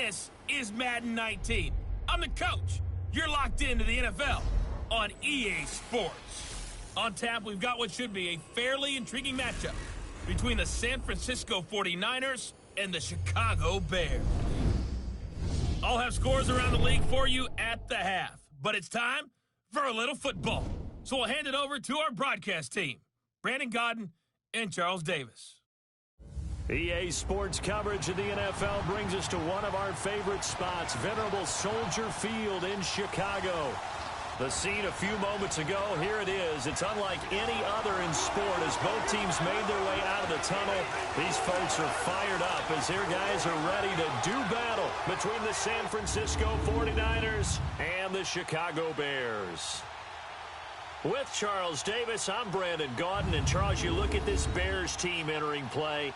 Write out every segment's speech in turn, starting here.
This is Madden 19. I'm the coach. You're locked into the NFL on EA Sports. On tap, we've got what should be a fairly intriguing matchup between the San Francisco 49ers and the Chicago Bears. I'll have scores around the league for you at the half, but it's time for a little football. So we'll hand it over to our broadcast team, Brandon Godden and Charles Davis. EA Sports coverage of the NFL brings us to one of our favorite spots, venerable Soldier Field in Chicago. The scene a few moments ago, here it is. It's unlike any other in sport as both teams made their way out of the tunnel. These folks are fired up as their guys are ready to do battle between the San Francisco 49ers and the Chicago Bears. With Charles Davis, I'm Brandon Gaudin. And Charles, you look at this Bears team entering play,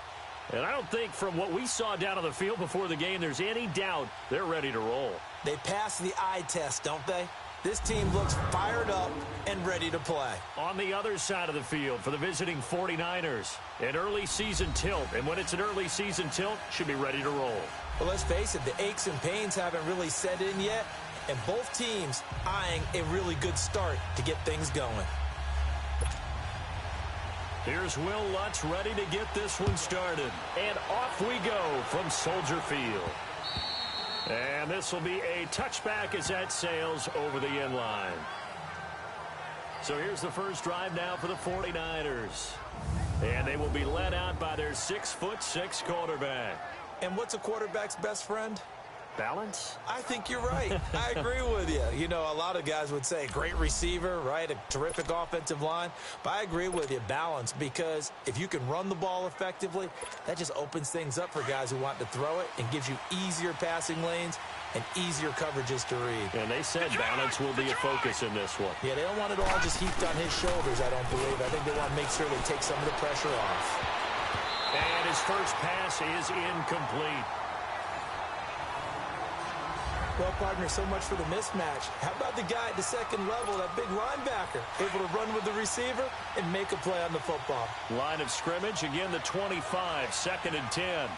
and I don't think from what we saw down on the field before the game there's any doubt they're ready to roll. They pass the eye test, don't they? This team looks fired up and ready to play. On the other side of the field for the visiting 49ers, an early season tilt. And when it's an early season tilt, should be ready to roll. Well, let's face it, the aches and pains haven't really set in yet, and both teams eyeing a really good start to get things going. Here's Will Lutz ready to get this one started. And off we go from Soldier Field. And this will be a touchback as that sails over the end line. So here's the first drive now for the 49ers. And they will be led out by their 6'6" quarterback. And what's a quarterback's best friend? Balance? I think you're right. I agree with you. You know, a lot of guys would say great receiver, right? A terrific offensive line. But I agree with you, balance, because if you can run the ball effectively, that just opens things up for guys who want to throw it and gives you easier passing lanes and easier coverages to read. And they said balance will be a focus in this one. Yeah, they don't want it all just heaped on his shoulders, I don't believe. I think they want to make sure they take some of the pressure off. And his first pass is incomplete. Well, partner, so much for the mismatch. How about the guy at the second level, that big linebacker, able to run with the receiver and make a play on the football? Line of scrimmage, again the 25, 2nd and 10.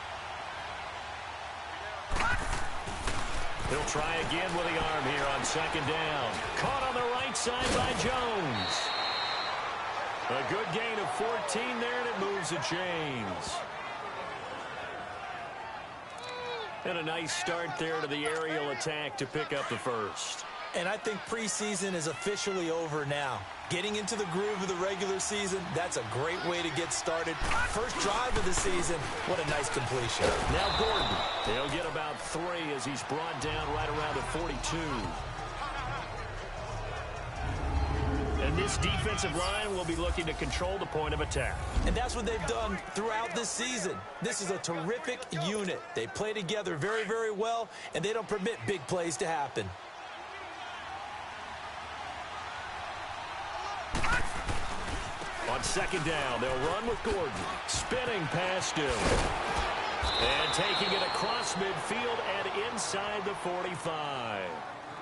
He'll try again with the arm here on 2nd down. Caught on the right side by Jones. A good gain of 14 there, and it moves the chains. And a nice start there to the aerial attack to pick up the first. And I think preseason is officially over now. Getting into the groove of the regular season, that's a great way to get started. First drive of the season, what a nice completion. Now Gordon, he'll get about 3 as he's brought down right around the 42. And this defensive line will be looking to control the point of attack. And that's what they've done throughout this season. This is a terrific unit. They play together very, very well, and they don't permit big plays to happen. On 2nd down, they'll run with Gordon. Spinning past him. And taking it across midfield and inside the 45.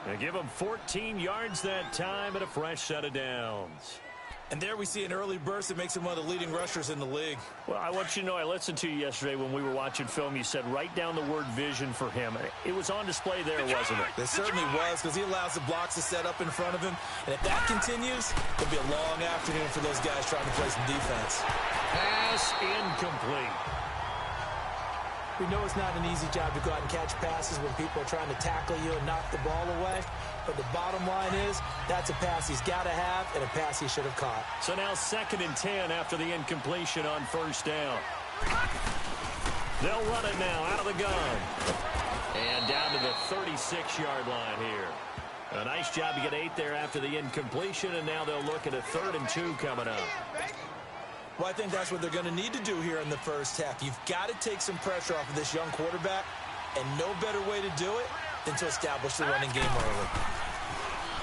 And give him 14 yards that time and a fresh set of downs. And there we see an early burst that makes him one of the leading rushers in the league. Well, I want you to know, I listened to you yesterday when we were watching film. You said write down the word vision for him. It was on display there, wasn't it? It certainly was, because he allows the blocks to set up in front of him. And if that continues, it'll be a long afternoon for those guys trying to play some defense. Pass incomplete. We know it's not an easy job to go out and catch passes when people are trying to tackle you and knock the ball away. But the bottom line is, that's a pass he's got to have and a pass he should have caught. So now 2nd and 10 after the incompletion on 1st down. They'll run it now out of the gun. And down to the 36-yard line here. A nice job to get 8 there after the incompletion, and now they'll look at a 3rd and 2 coming up. Well, I think that's what they're going to need to do here in the first half. You've got to take some pressure off of this young quarterback, and no better way to do it than to establish the running game early.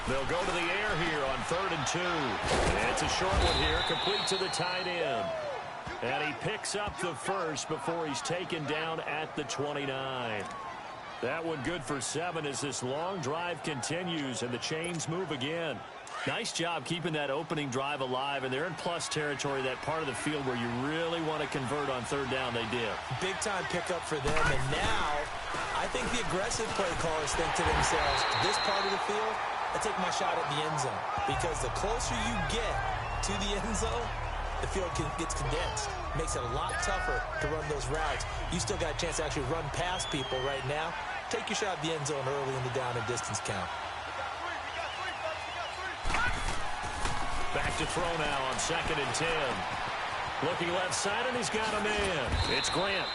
They'll go to the air here on 3rd and 2. And it's a short one here, complete to the tight end. And he picks up the first before he's taken down at the 29. That one good for 7 as this long drive continues and the chains move again. Nice job keeping that opening drive alive, and they're in plus territory, that part of the field where you really want to convert on 3rd down. They did. Big time pickup for them, and now I think the aggressive play callers think to themselves, this part of the field, I take my shot at the end zone. Because the closer you get to the end zone, the field gets condensed. Makes it a lot tougher to run those routes. You still got a chance to actually run past people right now. Take your shot at the end zone early in the down and distance count. Back to throw now on 2nd and 10. Looking left side, and he's got a man. It's Grant.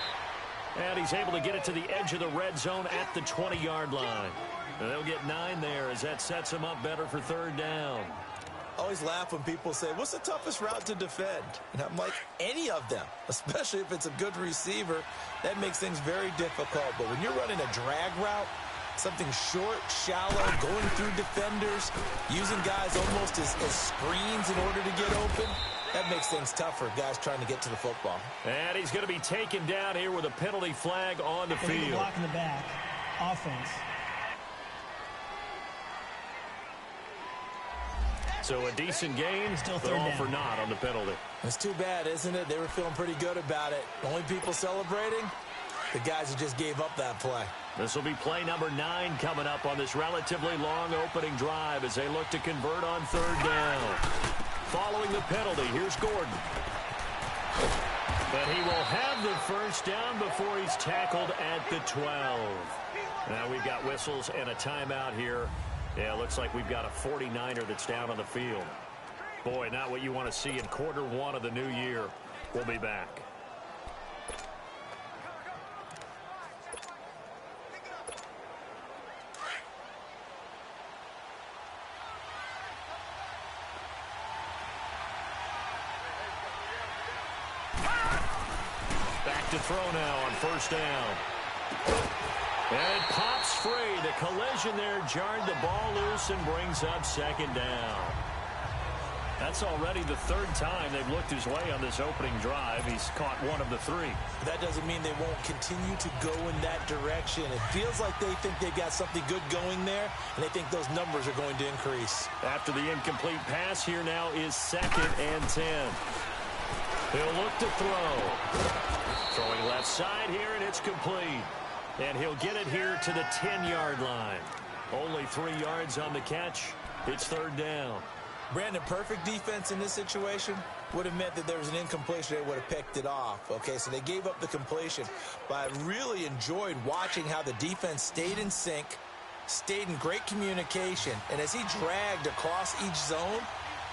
And he's able to get it to the edge of the red zone at the 20-yard line. And they'll get 9 there as that sets him up better for 3rd down. I always laugh when people say, what's the toughest route to defend? And I'm like, any of them, especially if it's a good receiver. That makes things very difficult. But when you're running a drag route, something short, shallow, going through defenders, using guys almost as screens in order to get open, that makes things tougher, guys trying to get to the football. And he's going to be taken down here with a penalty flag on the field. Block in the back. Offense. So a decent gain, Still but third all down. for naught on the penalty. It's too bad, isn't it? They were feeling pretty good about it. Only people celebrating, the guys who just gave up that play. This will be play number 9 coming up on this relatively long opening drive as they look to convert on 3rd down. Following the penalty, here's Gordon. But he will have the first down before he's tackled at the 12. Now we've got whistles and a timeout here. Yeah, it looks like we've got a 49er that's down on the field. Boy, not what you want to see in quarter 1 of the new year. We'll be back. Back to throw now on 1st down. And it pops free. The collision there jarred the ball loose and brings up 2nd down. That's already the 3rd time they've looked his way on this opening drive. He's caught 1 of the 3. That doesn't mean they won't continue to go in that direction. It feels like they think they've got something good going there, and they think those numbers are going to increase. After the incomplete pass, here now is 2nd and 10. He'll look to throw. Throwing left side here, and it's complete. And he'll get it here to the 10-yard line. Only 3 yards on the catch. It's 3rd down. Brandon, perfect defense in this situation would have meant that there was an incompletion. They would have picked it off. Okay, so they gave up the completion. But I really enjoyed watching how the defense stayed in sync, stayed in great communication. And as he dragged across each zone,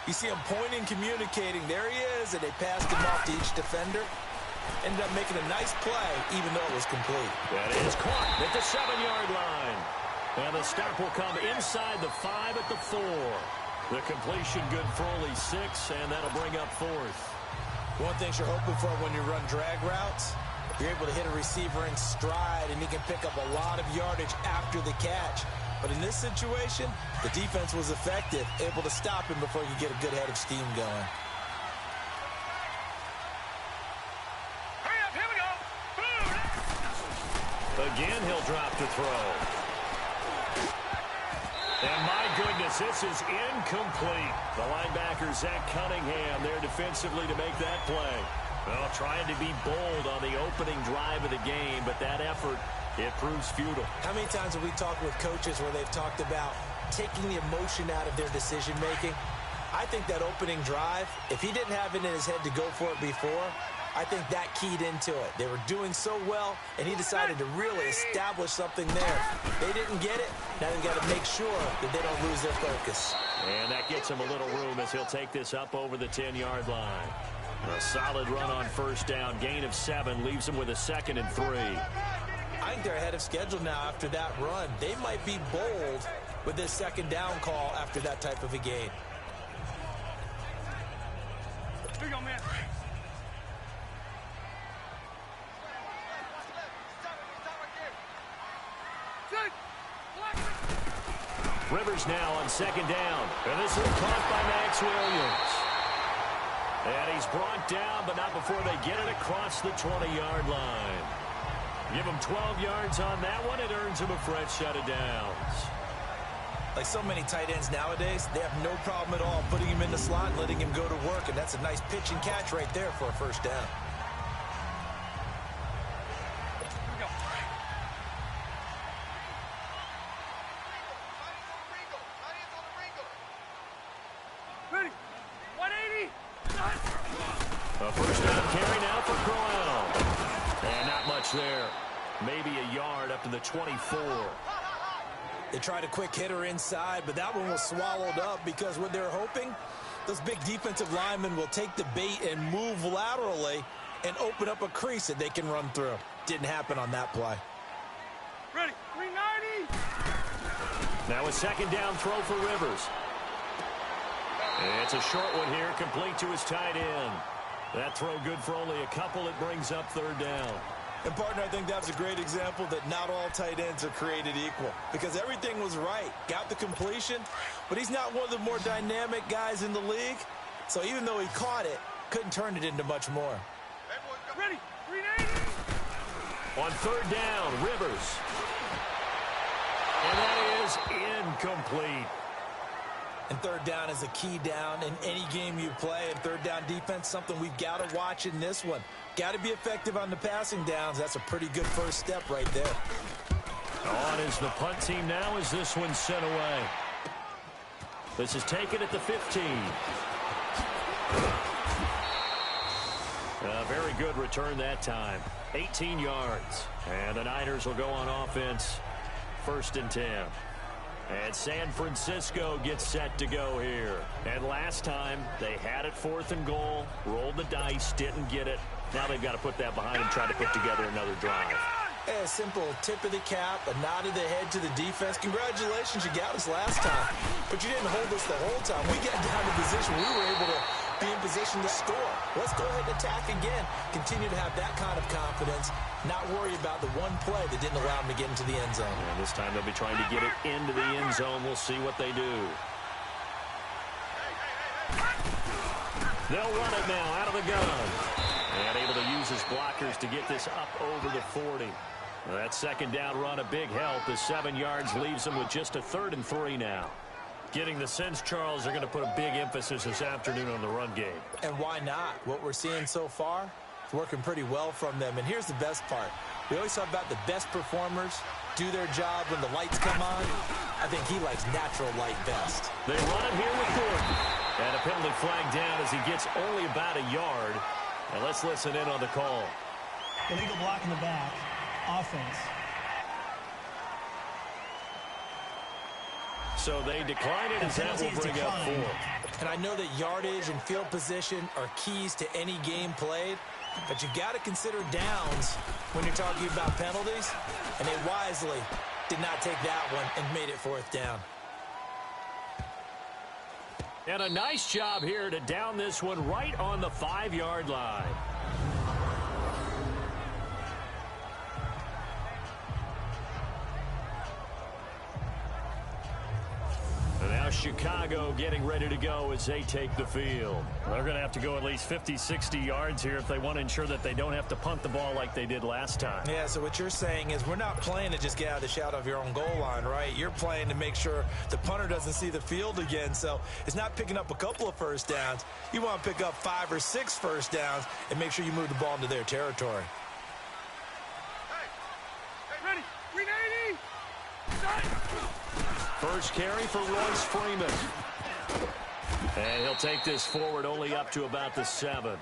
you see him pointing, communicating. There he is, and they passed him off to each defender. Ended up making a nice play, even though it was complete. That is caught at the 7-yard line. And the stop will come inside the 5 at the 4. The completion good for only 6, and that'll bring up 4th. One thing you're hoping for when you run drag routes, you're able to hit a receiver in stride, and he can pick up a lot of yardage after the catch. But in this situation, the defense was effective, able to stop him before you get a good head of steam going. Again, he'll drop to throw. And my goodness, this is incomplete. The linebacker, Zach Cunningham, there defensively to make that play. Well, trying to be bold on the opening drive of the game, but that effort, it proves futile. How many times have we talked with coaches where they've talked about taking the emotion out of their decision-making? I think that opening drive, if he didn't have it in his head to go for it before, I think that keyed into it. They were doing so well, and he decided to really establish something there. They didn't get it. Now they've got to make sure that they don't lose their focus. And that gets him a little room as he'll take this up over the 10-yard line. A solid run on 1st down. Gain of 7 leaves him with a 2nd and 3. I think they're ahead of schedule now after that run. They might be bold with this 2nd down call after that type of a gain. Here you go, man. Rivers now on 2nd down. And this is caught by Max Williams. And he's brought down, but not before they get it across the 20-yard line. Give him 12 yards on that one. It earns him a fresh set of downs. Like so many tight ends nowadays, they have no problem at all putting him in the slot and letting him go to work. And that's a nice pitch and catch right there for a 1st down. A first down carry now for Crowell. And not much there. Maybe a yard up to the 24. They tried a quick hitter inside, but that one was swallowed up because what they're hoping, those big defensive linemen will take the bait and move laterally and open up a crease that they can run through. Didn't happen on that play. Ready, 390. Now a second down throw for Rivers. It's a short one here, complete to his tight end. That throw good for only a couple. It brings up third down. And, partner, I think that's a great example that not all tight ends are created equal because everything was right. Got the completion, but he's not one of the more dynamic guys in the league. So even though he caught it, couldn't turn it into much more. Ready, 390. On third down, Rivers. And that is incomplete. And third down is a key down in any game you play. And third down defense, something we've got to watch in this one. Got to be effective on the passing downs. That's a pretty good first step right there. On is the punt team now as this one's sent away. This is taken at the 15. A very good return that time. 18 yards. And the Niners will go on offense. 1st and 10. And San Francisco gets set to go here. And last time, they had it 4th and goal, rolled the dice, didn't get it. Now they've got to put that behind them, try to put together another drive. A simple tip of the cap, a nod of the head to the defense. Congratulations, you got us last time. But you didn't hold us the whole time. We got down to position. We were able to be in position to score. Let's go ahead and attack again. Continue to have that kind of confidence. Not worry about the one play that didn't allow them to get into the end zone. And this time they'll be trying to get it into the end zone. We'll see what they do. They'll run it now out of the gun. And able to use his blockers to get this up over the 40. Well, that second down run a big help as 7 yards leaves them with just a 3rd and 3 now. Getting the sense, Charles, they're going to put a big emphasis this afternoon on the run game. And why not? What we're seeing so far is working pretty well from them. And here's the best part. We always talk about the best performers do their job when the lights come on. I think he likes natural light best. They run it here with Gordon. And a penalty flag down as he gets only about a yard. And let's listen in on the call. Illegal block in the back. Offense. So they decline it as that will bring up 4. And I know that yardage and field position are keys to any game played, but you got to consider downs when you're talking about penalties. And they wisely did not take that one and made it 4th down. And a nice job here to down this one right on the 5-yard line. And now Chicago getting ready to go as they take the field. They're going to have to go at least 50, 60 yards here if they want to ensure that they don't have to punt the ball like they did last time. Yeah, so what you're saying is we're not playing to just get out of the shadow of your own goal line, right? You're playing to make sure the punter doesn't see the field again. So it's not picking up a couple of first downs. You want to pick up 5 or 6 first downs and make sure you move the ball into their territory. Hey, ready, 390. Start. First carry for Royce Freeman. And he'll take this forward only up to about the 7.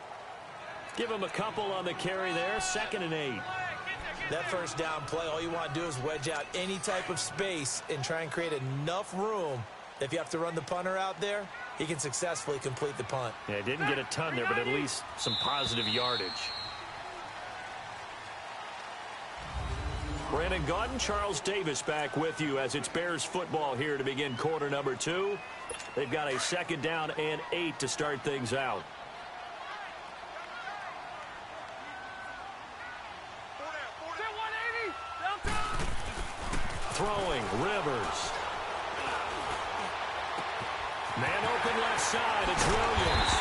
Give him a couple on the carry there. 2nd and 8. That first down play, all you want to do is wedge out any type of space and try and create enough room. If you have to run the punter out there, he can successfully complete the punt. Yeah, didn't get a ton there, but at least some positive yardage. Brandon Gaudin, Charles Davis back with you as it's Bears football here to begin quarter number 2. They've got a 2nd down and 8 to start things out. Throwing, Rivers. Man open left side, it's Williams.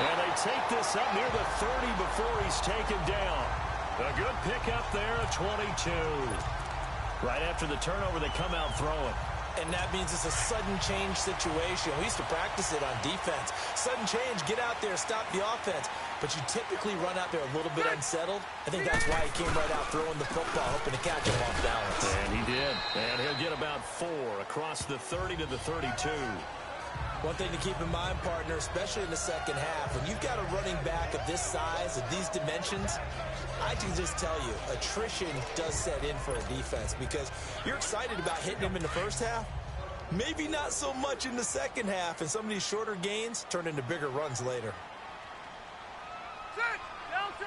And they take this up near the 30 before he's taken down. A good pickup there, a 22. Right after the turnover, they come out throwing. And that means it's a sudden change situation. We used to practice it on defense. Sudden change, get out there, stop the offense. But you typically run out there a little bit unsettled. I think that's why he came right out throwing the football, hoping to catch him off balance. And he did. And he'll get about 4 across the 30 to the 32. One thing to keep in mind, partner, especially in the second half, when you've got a running back of this size, of these dimensions, I can just tell you, attrition does set in for a defense because you're excited about hitting him in the first half. Maybe not so much in the second half, and some of these shorter gains turn into bigger runs later. Set! Delta!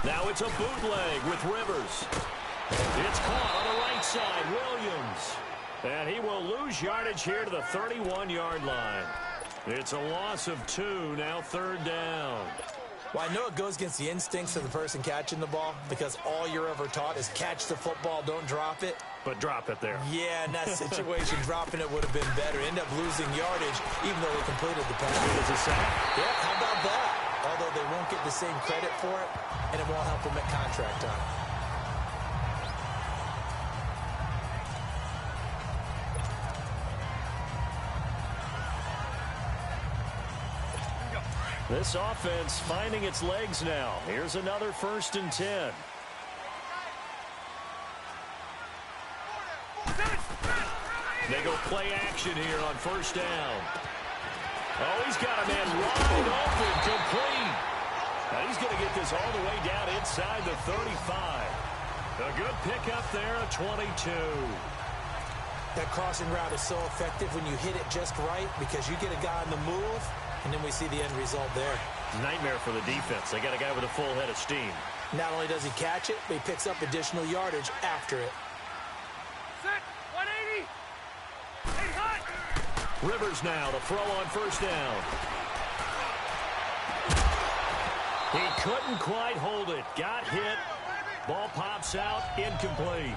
Now it's a bootleg with Rivers. It's caught on the right side, Williams. And he will lose yardage here to the 31-yard line. It's a loss of 2, now third down. Well, I know it goes against the instincts of the person catching the ball because all you're ever taught is catch the football, don't drop it. But drop it there. Yeah, in that situation, dropping it would have been better. End up losing yardage, even though they completed the pass. It is a sack. Yeah, how about that? Although they won't get the same credit for it, and it won't help them at contract time. This offense finding its legs now. Here's another 1st and 10. They go play action here on 1st down. Oh, he's got a man wide open, complete. Now he's going to get this all the way down inside the 35. A good pickup there, a 22. That crossing route is so effective when you hit it just right because you get a guy on the move, and then we see the end result there. Nightmare for the defense. They got a guy with a full head of steam. Not only does he catch it, but he picks up additional yardage after it. Set! 180! Hey, hot! Rivers now to throw on 1st down. He couldn't quite hold it. Got hit. Ball pops out. Incomplete.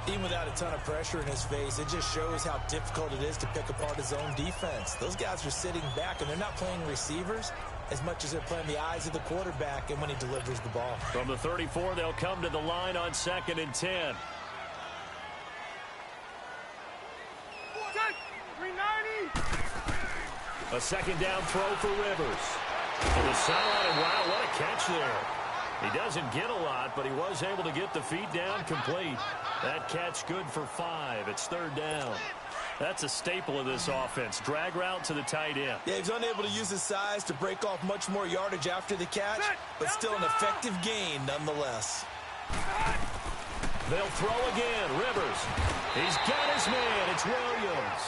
Even without a ton of pressure in his face, it just shows how difficult it is to pick apart his own defense. Those guys are sitting back, and they're not playing receivers as much as they're playing the eyes of the quarterback and when he delivers the ball. From the 34, they'll come to the line on 2nd and 10. Set! 390! A 2nd down throw for Rivers. To the sideline, and wow, what a catch there. He doesn't get a lot, but he was able to get the feet down complete. That catch good for 5. It's 3rd down. That's a staple of this offense. Drag route to the tight end. Yeah, he's unable to use his size to break off much more yardage after the catch, but still an effective gain nonetheless. They'll throw again. Rivers. He's got his man. It's Williams.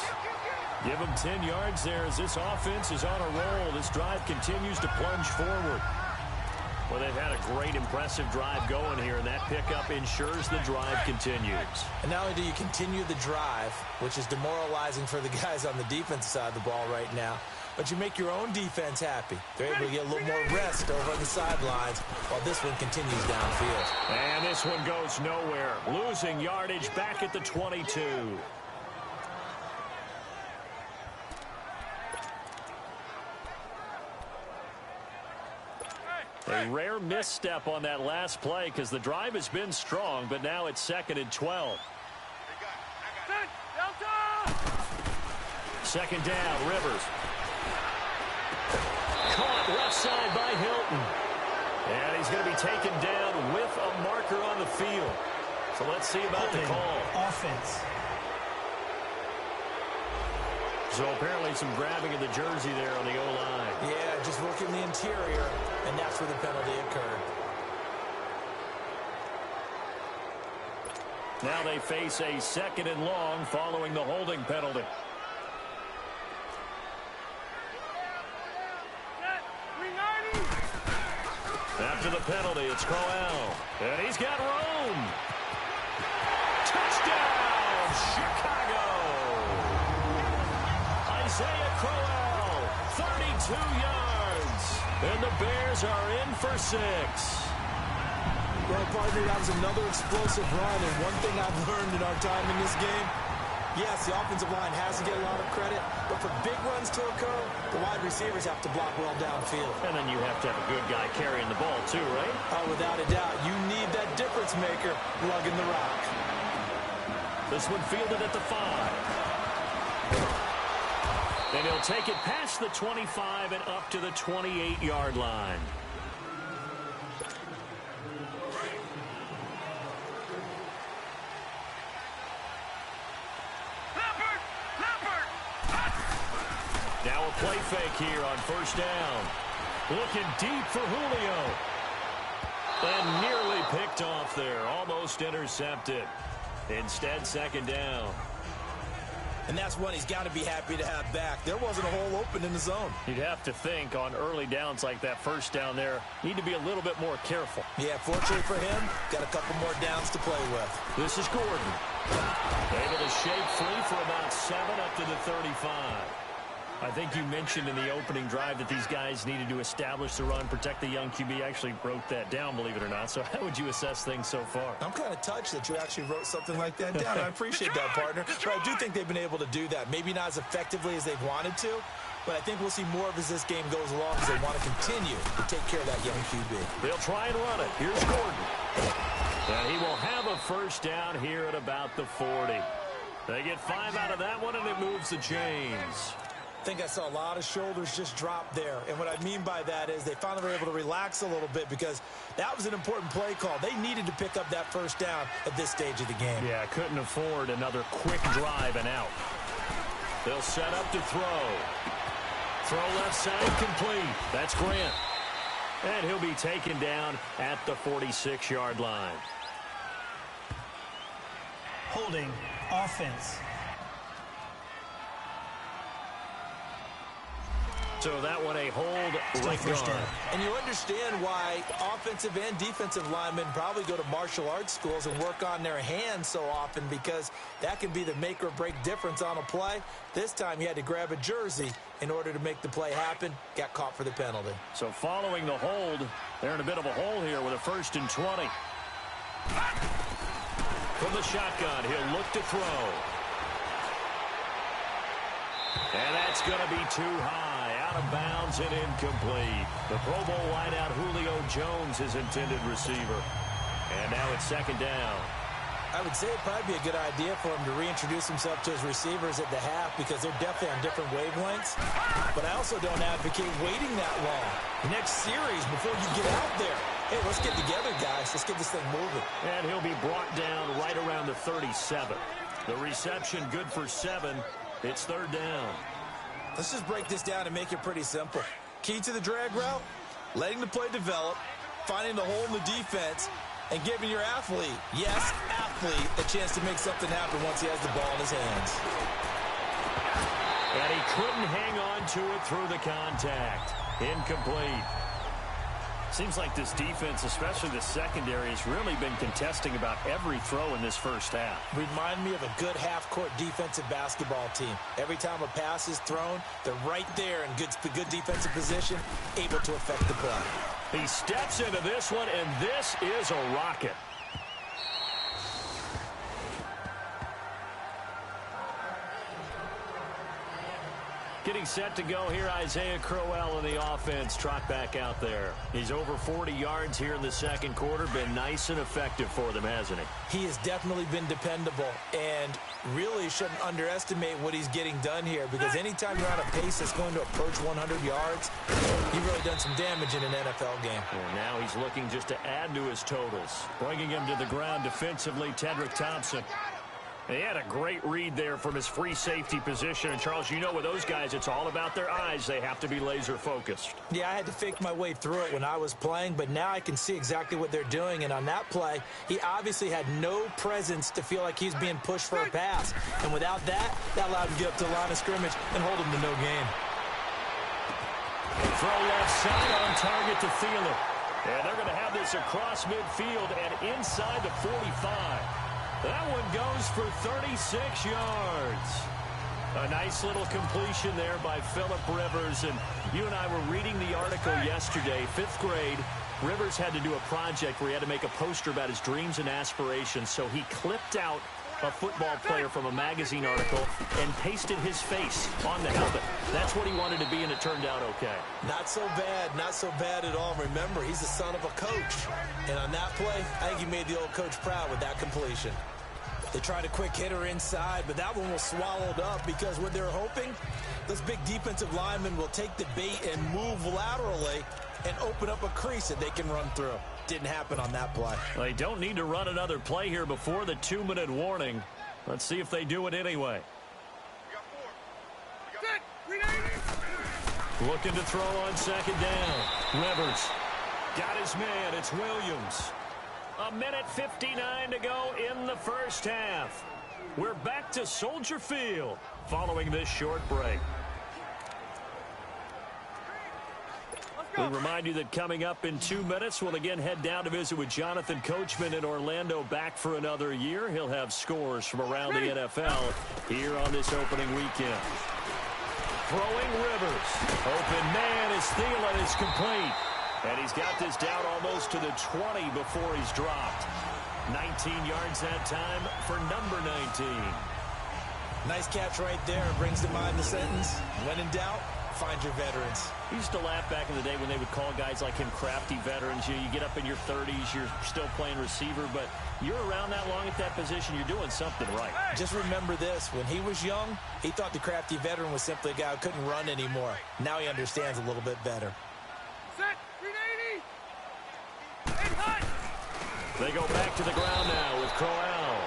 Give him 10 yards there as this offense is on a roll. This drive continues to plunge forward. Well, they've had a great, impressive drive going here, and that pickup ensures the drive continues. And not only do you continue the drive, which is demoralizing for the guys on the defensive side of the ball right now, but you make your own defense happy. They're able to get a little more rest over on the sidelines while this one continues downfield. And this one goes nowhere. Losing yardage back at the 22. A rare misstep on that last play because the drive has been strong, but now it's 2nd and 12. Set! Delta! 2nd down, Rivers. Caught left side by Hilton. And he's going to be taken down with a marker on the field. So let's see about the call. Offense. So apparently some grabbing of the jersey there on the O-line. Yeah, just working the interior, and that's where the penalty occurred. Now they face a 2nd and long following the holding penalty. Set! 390! After the penalty, it's Crowell. And he's got room. Touchdown, Chicago! Isaiah Crowell, 32 yards. And the Bears are in for 6. Well, partner, that was another explosive run, and one thing I've learned in our time in this game, yes, the offensive line has to get a lot of credit, but for big runs to occur, the wide receivers have to block well downfield. And then you have to have a good guy carrying the ball too, right? Without a doubt, you need that difference maker lugging the rock. This one fielded at the 5. And he'll take it past the 25 and up to the 28-yard line. Leopard! Now a play fake here on first down. Looking deep for Julio. And nearly picked off there. Almost intercepted. Instead, second down. And that's one he's got to be happy to have back. There wasn't a hole open in the zone. You'd have to think on early downs like that first down there, need to be a little bit more careful. Yeah, fortunately for him, got a couple more downs to play with. This is Gordon. Able to shake free for about 7 up to the 35. I think you mentioned in the opening drive that these guys needed to establish the run, protect the young QB. Actually wrote that down, believe it or not. So how would you assess things so far? I'm kind of touched that you actually wrote something like that down. I appreciate that, partner. But I do think they've been able to do that. Maybe not as effectively as they've wanted to, but I think we'll see more of as this game goes along because they want to continue to take care of that young QB. They'll try and run it. Here's Gordon. And he will have a first down here at about the 40. They get 5 out of that one, and it moves the chains. I think I saw a lot of shoulders just drop there. And what I mean by that is they finally were able to relax a little bit because that was an important play call. They needed to pick up that first down at this stage of the game. Yeah, couldn't afford another quick drive and out. They'll set up to throw. Throw left side complete. That's Grant. And he'll be taken down at the 46-yard line. Holding offense. So that one a hold right guard. And you understand why offensive and defensive linemen probably go to martial arts schools and work on their hands so often because that can be the make or break difference on a play. This time he had to grab a jersey in order to make the play happen. Got caught for the penalty. So following the hold, they're in a bit of a hole here with a 1st and 20. From the shotgun, he'll look to throw. And that's going to be too high. Out of bounds and incomplete. The Pro Bowl wideout Julio Jones, his intended receiver. And now it's second down. I would say it'd probably be a good idea for him to reintroduce himself to his receivers at the half because they're definitely on different wavelengths. But I also don't advocate waiting that long. Next series before you get out there. Hey, let's get together, guys. Let's get this thing moving. And he'll be brought down right around the 37. The reception good for 7. It's third down. Let's just break this down and make it pretty simple. Key to the drag route, letting the play develop, finding the hole in the defense, and giving your athlete, yes, athlete, a chance to make something happen once he has the ball in his hands. And he couldn't hang on to it through the contact. Incomplete. Seems like this defense, especially the secondary, has really been contesting about every throw in this first half. Remind me of a good half-court defensive basketball team. Every time a pass is thrown, they're right there in good defensive position, able to affect the play. He steps into this one, and this is a rocket. Getting set to go here, Isaiah Crowell in the offense. Trot back out there. He's over 40 yards here in the second quarter. Been nice and effective for them, hasn't he? He has definitely been dependable and really shouldn't underestimate what he's getting done here because anytime you're on a pace that's going to approach 100 yards, you've really done some damage in an NFL game. And now he's looking just to add to his totals. Bringing him to the ground defensively, Tedrick Thompson. He had a great read there from his free safety position. And, Charles, you know with those guys, it's all about their eyes. They have to be laser-focused. Yeah, I had to fake my way through it when I was playing, but now I can see exactly what they're doing. And on that play, he obviously had no presence to feel like he's being pushed for a pass. And without that, that allowed him to get up to the line of scrimmage and hold him to no gain. Throw left side on target to Thielen. And they're going to have this across midfield and inside the 45. That one goes for 36 yards. A nice little completion there by Phillip Rivers. And you and I were reading the article yesterday, 5th grade. Rivers had to do a project where he had to make a poster about his dreams and aspirations. So he clipped out a football player from a magazine article and pasted his face on the helmet. That's what he wanted to be, and it turned out okay. Not so bad at all. Remember, he's the son of a coach. And on that play, I think he made the old coach proud with that completion. They tried a quick hitter inside, but that one was swallowed up because what they're hoping, those big defensive linemen will take the bait and move laterally and open up a crease that they can run through. Didn't happen on that play. Well, they don't need to run another play here before the 2-minute warning. Let's see if they do it anyway. Set, 390. Looking to throw on second down. Rivers got his man. It's Williams. 1:59 to go in the first half. We're back to Soldier Field following this short break. We remind you that coming up in 2 minutes, we'll again head down to visit with Jonathan Coachman in Orlando, back for another year. He'll have scores from around the NFL here on this opening weekend. Throwing Rivers. Open man is Thielen is complete. And he's got this down almost to the 20 before he's dropped. 19 yards that time for number 19. Nice catch right there. Brings to mind the sentence, when in doubt, find your veterans. We used to laugh back in the day when they would call guys like him crafty veterans. You get up in your 30s, you're still playing receiver, but you're around that long at that position, you're doing something right. Just remember this. When he was young, he thought the crafty veteran was simply a guy who couldn't run anymore. Now he understands a little bit better. Set, 380. And hot. They go back to the ground now with Crowell.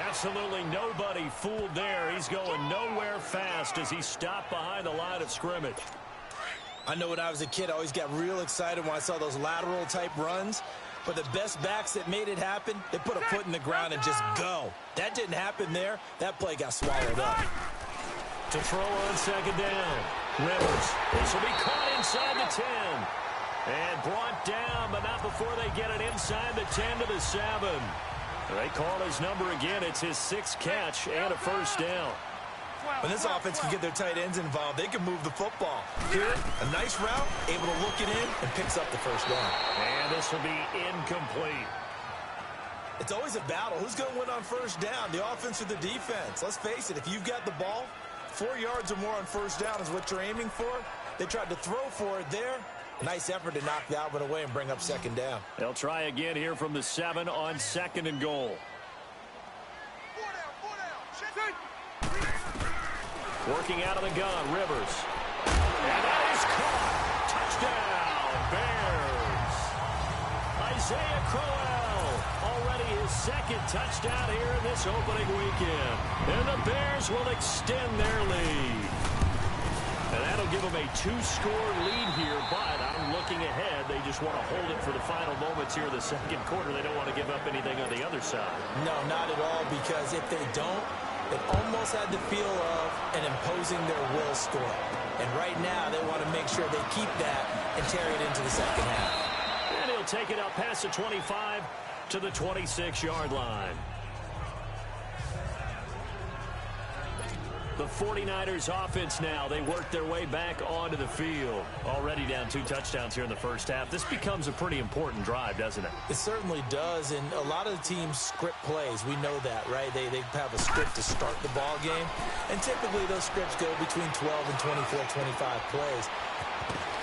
Absolutely nobody fooled there. He's going nowhere fast as he stopped behind the line of scrimmage. I know when I was a kid, I always got real excited when I saw those lateral type runs. But the best backs that made it happen, they put a foot in the ground and just go. That didn't happen there. That play got swallowed up. To throw on second down. Rivers. This will be caught inside the 10. And brought down, but not before they get it inside the 10 to the 7. They call his number again. It's his 6th catch and a first down. When this offense can get their tight ends involved, they can move the football. Here, a nice route, able to look it in, and picks up the first down. And this will be incomplete. It's always a battle. Who's going to win on first down, the offense or the defense? Let's face it, if you've got the ball, 4 yards or more on first down is what you're aiming for. They tried to throw for it there. Nice effort to knock that one away and bring up second down. They'll try again here from the 7 on 2nd and goal. 4 down. Working out of the gun, Rivers. And that is caught. Touchdown, Bears. Isaiah Crowell, already his 2nd touchdown here in this opening weekend. And the Bears will extend their lead. And that'll give them a 2-score lead here, but I'm looking ahead. They just want to hold it for the final moments here in the second quarter. They don't want to give up anything on the other side. No, not at all, because if they don't, it almost had the feel of an imposing their will score. And right now, they want to make sure they keep that and carry it into the second half. And he'll take it up past the 25 to the 26-yard line. The 49ers offense now, they work their way back onto the field. Already down 2 touchdowns here in the first half. This becomes a pretty important drive, doesn't it? It certainly does, and a lot of the teams script plays. We know that, right? They have a script to start the ball game, and typically those scripts go between 12 and 24, 25 plays.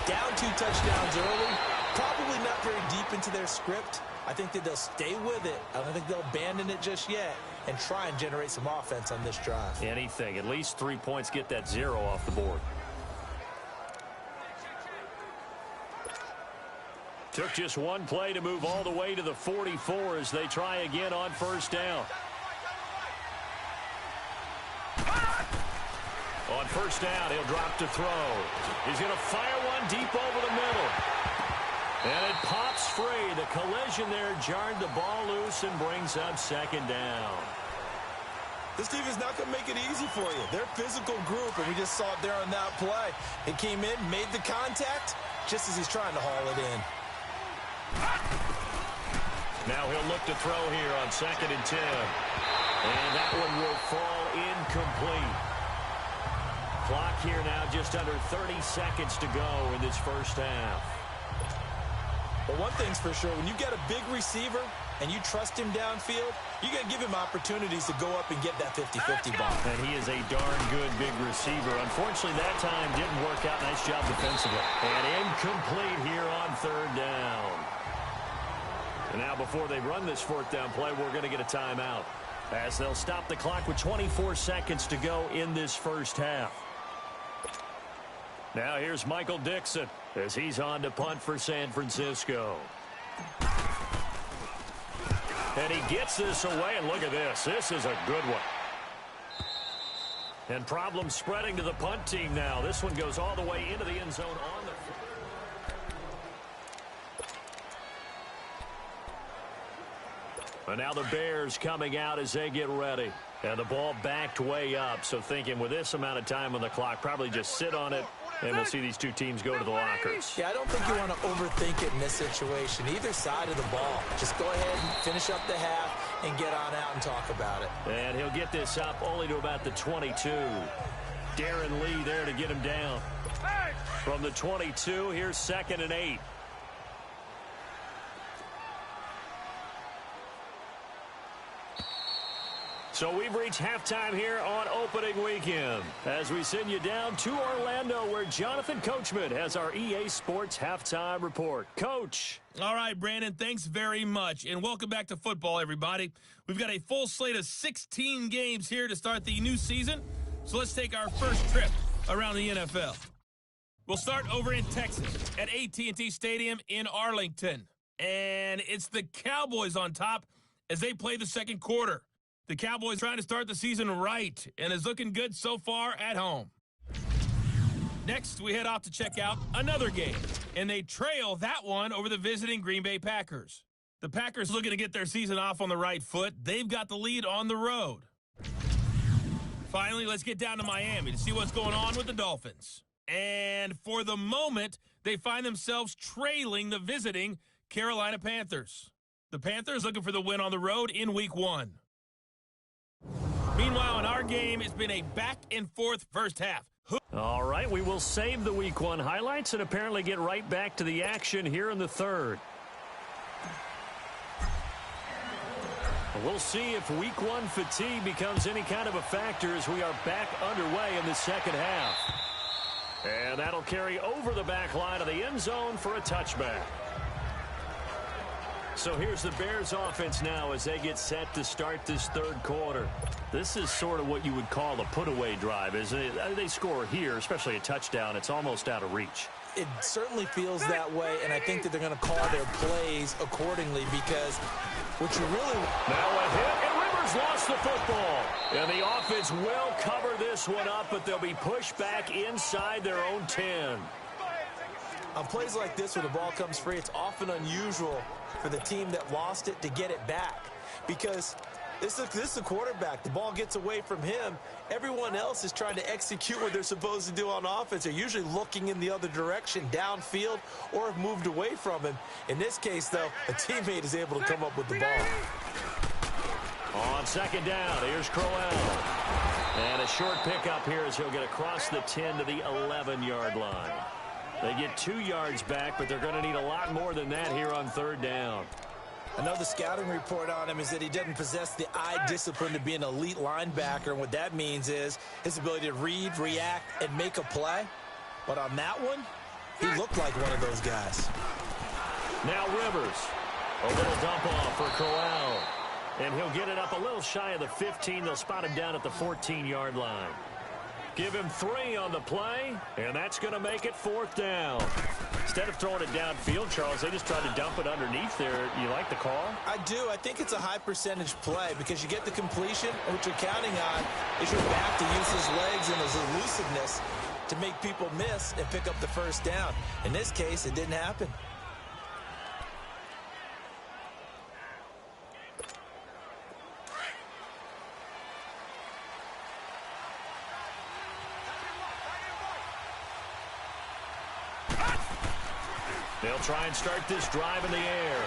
Down 2 touchdowns early, probably not very deep into their script. I think that they'll stay with it. I don't think they'll abandon it just yet and try and generate some offense on this drive. Anything. At least 3 points, get that 0 off the board. Took just 1 play to move all the way to the 44 as they try again on first down. On first down, he'll drop to throw. He's going to fire one deep over the middle. And it pops free. The collision there jarred the ball loose and brings up second down. This team is not going to make it easy for you. They're a physical group, and we just saw it there on that play. It came in, made the contact, just as he's trying to haul it in. Now he'll look to throw here on 2nd and 10. And that one will fall incomplete. Clock here now just under 30 seconds to go in this first half. But one thing's for sure, when you get a big receiver and you trust him downfield, you got to give him opportunities to go up and get that 50-50 ball. And he is a darn good big receiver. Unfortunately, that time didn't work out. Nice job defensively. And incomplete here on 3rd down. And now before they run this 4th down play, we're going to get a timeout, as they'll stop the clock with 24 seconds to go in this first half. Now here's Michael Dixon as he's on to punt for San Francisco. And he gets this away, and look at this. This is a good one. And problems spreading to the punt team now. This one goes all the way into the end zone on the... And now the Bears coming out as they get ready. And the ball backed way up. So thinking with this amount of time on the clock, probably just sit on it, and we'll see these two teams go to the lockers. Yeah, I don't think you want to overthink it in this situation. Either side of the ball. Just go ahead and finish up the half and get on out and talk about it. And he'll get this up only to about the 22. Darren Lee there to get him down. From the 22, here's 2nd and 8. So we've reached halftime here on opening weekend as we send you down to Orlando where Jonathan Coachman has our EA Sports halftime report. Coach. All right, Brandon, thanks very much. And welcome back to football, everybody. We've got a full slate of 16 games here to start the new season. So let's take our first trip around the NFL. We'll start over in Texas at AT&T Stadium in Arlington. And it's the Cowboys on top as they play the second quarter. The Cowboys trying to start the season right and is looking good so far at home. Next, we head off to check out another game, and they trail that one over the visiting Green Bay Packers. The Packers looking to get their season off on the right foot. They've got the lead on the road. Finally, let's get down to Miami to see what's going on with the Dolphins. And for the moment, they find themselves trailing the visiting Carolina Panthers. The Panthers looking for the win on the road in Week 1. Meanwhile, in our game, it's been a back-and-forth first half. All right, we will save the Week 1 highlights and apparently get right back to the action here in the third. We'll see if Week 1 fatigue becomes any kind of a factor as we are back underway in the second half. And that'll carry over the back line of the end zone for a touchback. So here's the Bears offense now as they get set to start this third quarter. This is sort of what you would call a put-away drive, isn't it? They score here, especially a touchdown. It's almost out of reach. It certainly feels that way, and I think that they're going to call their plays accordingly because what you really... Now a hit, and Rivers lost the football. And the offense will cover this one up, but they'll be pushed back inside their own 10. On plays like this where the ball comes free, it's often unusual for the team that lost it to get it back because this is a quarterback. The ball gets away from him. Everyone else is trying to execute what they're supposed to do on offense. They're usually looking in the other direction, downfield, or have moved away from him. In this case, though, a teammate is able to come up with the ball. On second down, here's Crowell. And a short pickup here as he'll get across the 10 to the 11-yard line. They get 2 yards back, but they're going to need a lot more than that here on third down. I know the scouting report on him is that he doesn't possess the eye discipline to be an elite linebacker, and what that means is his ability to read, react, and make a play. But on that one, he looked like one of those guys. Now Rivers. A little dump off for Crowell. And he'll get it up a little shy of the 15. They'll spot him down at the 14-yard line. Give him 3 on the play, and that's going to make it fourth down. Instead of throwing it downfield, Charles, they just tried to dump it underneath there. You like the call? I do. I think it's a high-percentage play because you get the completion, and what you're counting on is your back to use his legs and his elusiveness to make people miss and pick up the first down. In this case, it didn't happen. They'll try and start this drive in the air.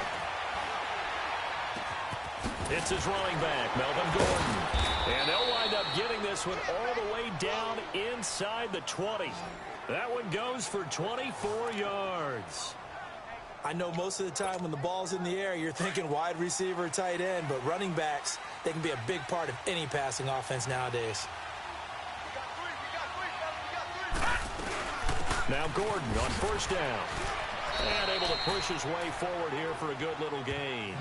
It's his running back, Melvin Gordon. And they'll wind up getting this one all the way down inside the 20. That one goes for 24 yards. I know most of the time when the ball's in the air, you're thinking wide receiver, tight end, but running backs, they can be a big part of any passing offense nowadays. Now Gordon on first down. And able to push his way forward here for a good little gain.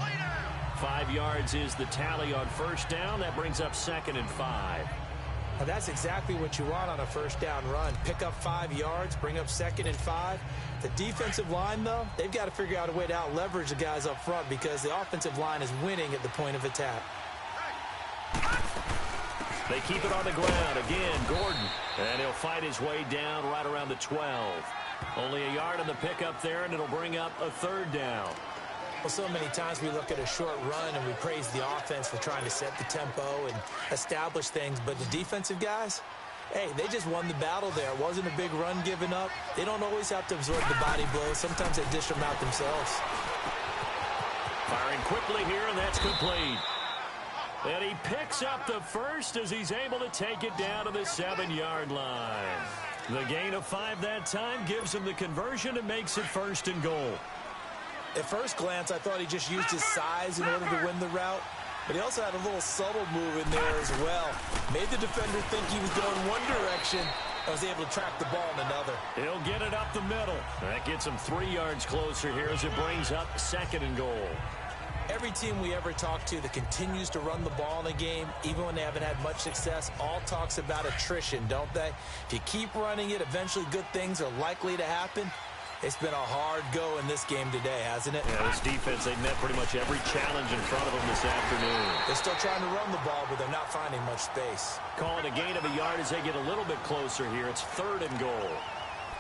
5 yards is the tally on first down. That brings up 2nd and 5. Now that's exactly what you want on a first down run. Pick up 5 yards, bring up 2nd and 5. The defensive line, though, they've got to figure out a way to out-leverage the guys up front because the offensive line is winning at the point of attack. They keep it on the ground. Again, Gordon. And he'll fight his way down right around the 12. Only a yard on the pickup there, and it'll bring up a third down. Well, so many times we look at a short run and we praise the offense for trying to set the tempo and establish things. But the defensive guys, hey, they just won the battle there. It wasn't a big run given up. They don't always have to absorb the body blows. Sometimes they dish them out themselves. Firing quickly here, and that's complete. And he picks up the first as he's able to take it down to the 7-yard line. The gain of 5 that time gives him the conversion and makes it 1st and goal. At first glance, I thought he just used his size in order to win the route. But he also had a little subtle move in there as well. Made the defender think he was going one direction and was able to track the ball in another. He'll get it up the middle. That gets him 3 yards closer here as it brings up 2nd and goal. Every team we ever talk to that continues to run the ball in a game, even when they haven't had much success, all talks about attrition, don't they? If you keep running it, eventually good things are likely to happen. It's been a hard go in this game today, hasn't it? Yeah, this defense, they've met pretty much every challenge in front of them this afternoon. They're still trying to run the ball, but they're not finding much space. Calling a gain of a yard as they get a little bit closer here. It's 3rd and goal.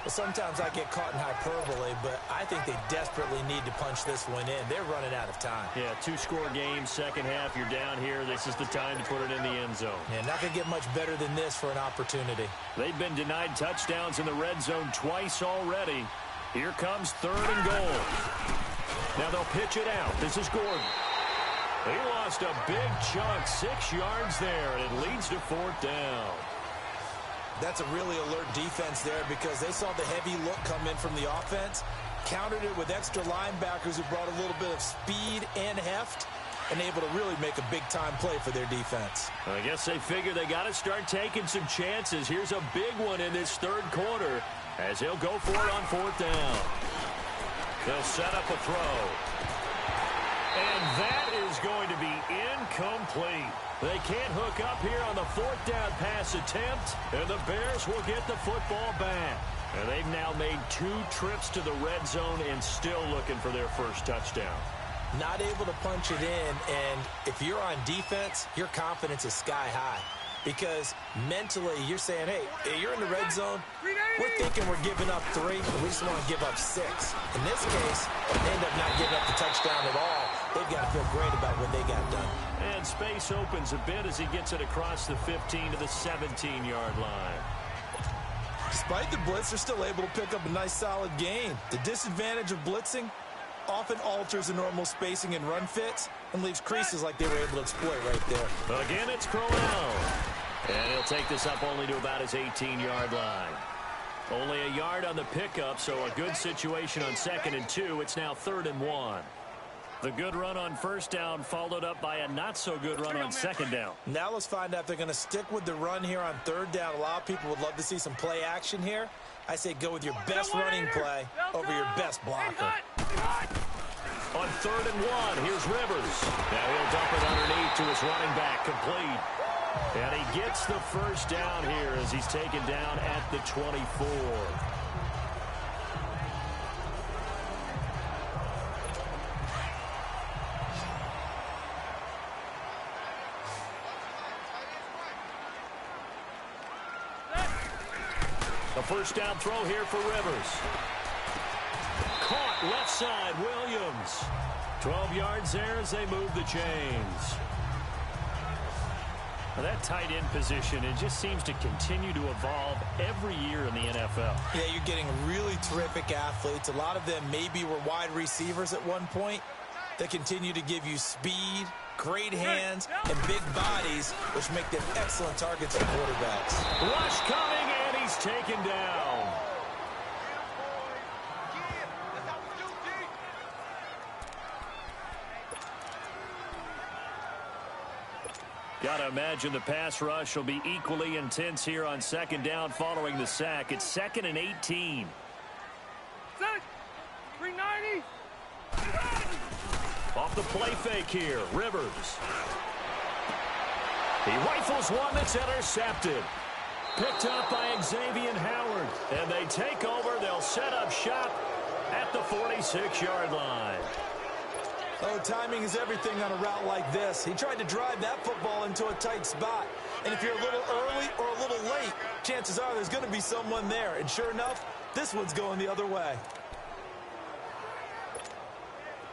Well, sometimes I get caught in hyperbole, but I think they desperately need to punch this one in. They're running out of time. Yeah, 2-score game, second half, you're down here. This is the time to put it in the end zone. Yeah, not going to get much better than this for an opportunity. They've been denied touchdowns in the red zone twice already. Here comes 3rd and goal. Now they'll pitch it out. This is Gordon. He lost a big chunk, 6 yards there, and it leads to 4th down. That's a really alert defense there because they saw the heavy look come in from the offense, countered it with extra linebackers who brought a little bit of speed and heft, and able to really make a big-time play for their defense. I guess they figure they got to start taking some chances. Here's a big one in this 3rd quarter as he'll go for it on 4th down. They'll set up a throw. And that is going to be incomplete. They can't hook up here on the 4th down pass attempt, and the Bears will get the football back. And they've now made 2 trips to the red zone and still looking for their first touchdown. Not able to punch it in, and if you're on defense, your confidence is sky high. Because mentally, you're saying, hey, you're in the red zone. We're thinking we're giving up 3, and we just want to give up 6. In this case, they end up not giving up the touchdown at all. They've got to feel great about when they got done. And space opens a bit as he gets it across the 15 to the 17-yard line. Despite the blitz, they're still able to pick up a nice, solid gain. The disadvantage of blitzing often alters the normal spacing and run fits and leaves creases like they were able to exploit right there. Again, it's Crowell. And he'll take this up only to about his 18-yard line. Only a yard on the pickup, so a good situation on 2nd and 2. It's now 3rd and 1. The good run on 1st down followed up by a not-so-good run on 2nd down. Now let's find out if they're going to stick with the run here on 3rd down. A lot of people would love to see some play action here. I say go with your best running play over your best blocker. On 3rd and 1, here's Rivers. Now he'll dump it underneath to his running back, complete. And he gets the first down here as he's taken down at the 24. A first down throw here for Rivers. Caught left side, Williams. 12 yards there as they move the chains. Now that tight end position, it just seems to continue to evolve every year in the NFL. Yeah, you're getting really terrific athletes. A lot of them maybe were wide receivers at one point. They continue to give you speed, great hands, and big bodies, which make them excellent targets for quarterbacks. Rush coming, and he's taken down. Got to imagine the pass rush will be equally intense here on 2nd down following the sack. It's 2nd and 18. Set. 390. Off the play fake here, Rivers. He rifles one that's intercepted. Picked up by Xavier Howard. And they take over. They'll set up shop at the 46-yard line. Oh, timing is everything on a route like this. He tried to drive that football into a tight spot. And if you're a little early or a little late, chances are there's going to be someone there. And sure enough, this one's going the other way.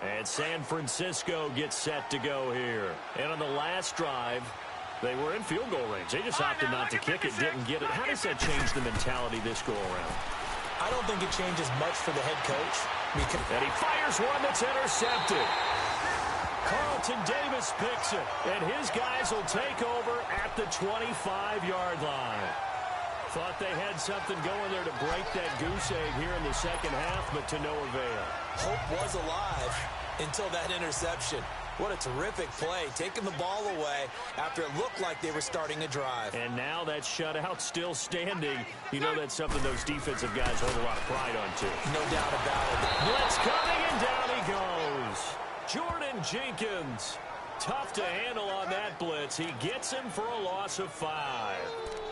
And San Francisco gets set to go here. And on the last drive, they were in field goal range. They just opted not to kick it, didn't get it. How does that change the mentality this go around? I don't think it changes much for the head coach. And he fires one that's intercepted. Carlton Davis picks it, and his guys will take over at the 25-yard line. Thought they had something going there to break that goose egg here in the second half, but to no avail. Hope was alive until that interception. What a terrific play, taking the ball away after it looked like they were starting a drive. And now that shutout still standing. You know that's something those defensive guys hold a lot of pride on, too. No doubt about it. Blitz coming, and down he goes. Jordan Jenkins. Tough to handle on that blitz. He gets him for a loss of 5.